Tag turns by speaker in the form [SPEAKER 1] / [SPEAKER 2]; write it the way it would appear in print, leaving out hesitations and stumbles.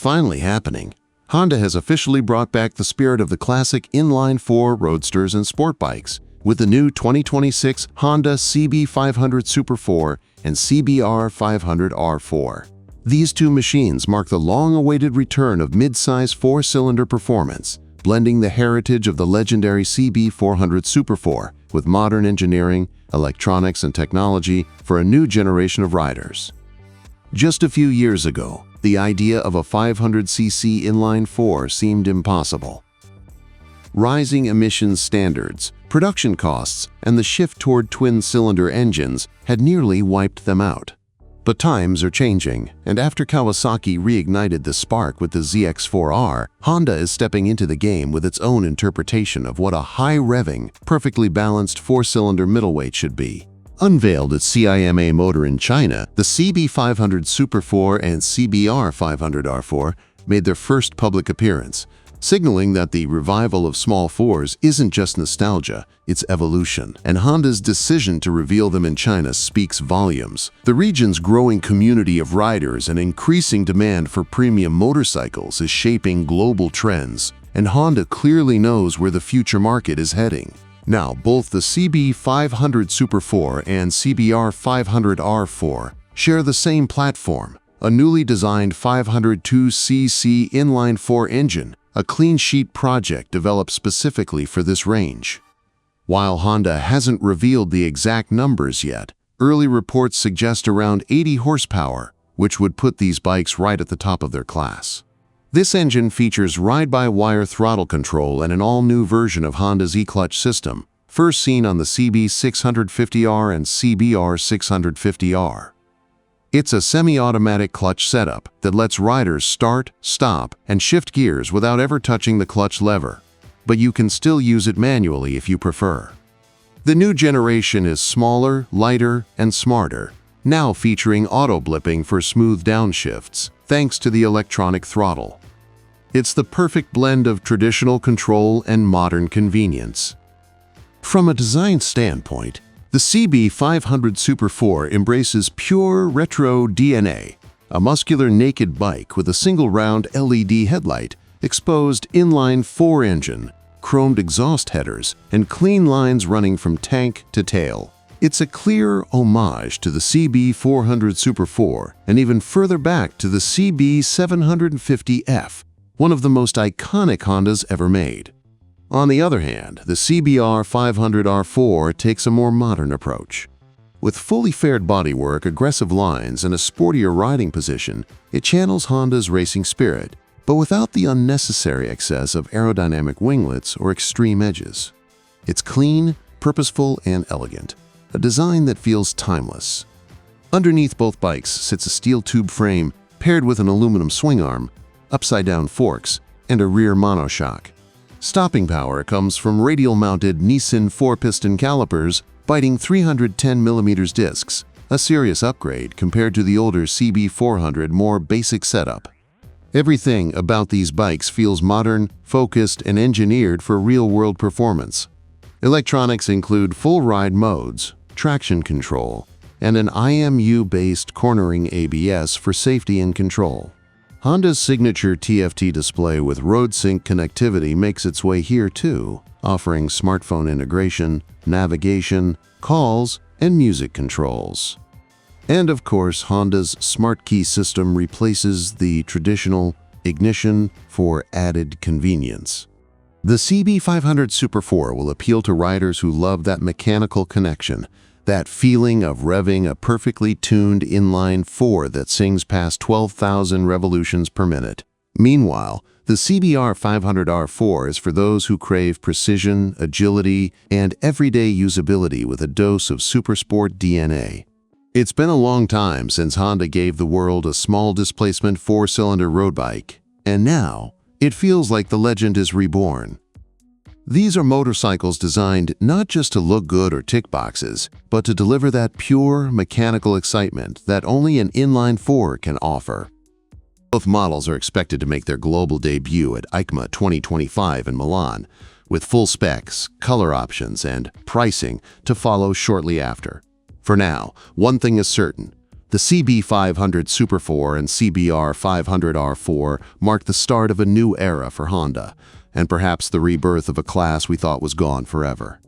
[SPEAKER 1] finally happening. Honda has officially brought back the spirit of the classic inline-four roadsters and sport bikes with the new 2026 Honda CB500 Super 4 and CBR500R4. These two machines mark the long-awaited return of mid-size four-cylinder performance, blending the heritage of the legendary CB400 Super 4 with modern engineering, electronics, and technology for a new generation of riders. Just a few years ago, the idea of a 500cc inline-four seemed impossible. Rising emissions standards, production costs, and the shift toward twin-cylinder engines had nearly wiped them out. But times are changing, and after Kawasaki reignited the spark with the ZX4R, Honda is stepping into the game with its own interpretation of what a high-revving, perfectly balanced four-cylinder middleweight should be. Unveiled at CIMA Motor in China, the CB500 Super 4 and CBR500R4 made their first public appearance, signaling that the revival of small fours isn't just nostalgia, it's evolution. And Honda's decision to reveal them in China speaks volumes. The region's growing community of riders and increasing demand for premium motorcycles is shaping global trends, and Honda clearly knows where the future market is heading. Now, both the CB500 Super 4 and CBR500R4 share the same platform, a newly designed 502cc inline-four engine, a clean-sheet project developed specifically for this range. While Honda hasn't revealed the exact numbers yet, early reports suggest around 80 horsepower, which would put these bikes right at the top of their class. This engine features ride-by-wire throttle control and an all-new version of Honda's e-clutch system, first seen on the CB650R and CBR650R. It's a semi-automatic clutch setup that lets riders start, stop, and shift gears without ever touching the clutch lever, but you can still use it manually if you prefer. The new generation is smaller, lighter, and smarter, now featuring auto-blipping for smooth downshifts, thanks to the electronic throttle. It's the perfect blend of traditional control and modern convenience. From a design standpoint, the CB500 Super 4 embraces pure retro DNA, a muscular naked bike with a single round LED headlight, exposed inline-four engine, chromed exhaust headers, and clean lines running from tank to tail. It's a clear homage to the CB400 Super 4 and even further back to the CB750F, one of the most iconic Hondas ever made. On the other hand, the CBR500R4 takes a more modern approach. With fully faired bodywork, aggressive lines, and a sportier riding position, it channels Honda's racing spirit, but without the unnecessary excess of aerodynamic winglets or extreme edges. It's clean, purposeful, and elegant, a design that feels timeless. Underneath both bikes sits a steel tube frame paired with an aluminum swing arm, upside-down forks, and a rear monoshock. Stopping power comes from radial-mounted Nissin 4-piston calipers biting 310mm discs, a serious upgrade compared to the older CB400 more basic setup. Everything about these bikes feels modern, focused, and engineered for real-world performance. Electronics include full ride modes, traction control, and an IMU-based cornering ABS for safety and control. Honda's signature TFT display with road-sync connectivity makes its way here too, offering smartphone integration, navigation, calls, and music controls. And of course, Honda's Smart Key system replaces the traditional ignition for added convenience. The CB500 Super 4 will appeal to riders who love that mechanical connection, that feeling of revving a perfectly tuned inline-four that sings past 12,000 revolutions per minute. Meanwhile, the CBR500R4 is for those who crave precision, agility, and everyday usability with a dose of supersport DNA. It's been a long time since Honda gave the world a small displacement four-cylinder road bike, and now it feels like the legend is reborn. These are motorcycles designed not just to look good or tick boxes, but to deliver that pure, mechanical excitement that only an inline-four can offer. Both models are expected to make their global debut at EICMA 2025 in Milan, with full specs, color options, and pricing to follow shortly after. For now, one thing is certain: The CB500 Super 4 and CBR500R4 marked the start of a new era for Honda, and perhaps the rebirth of a class we thought was gone forever.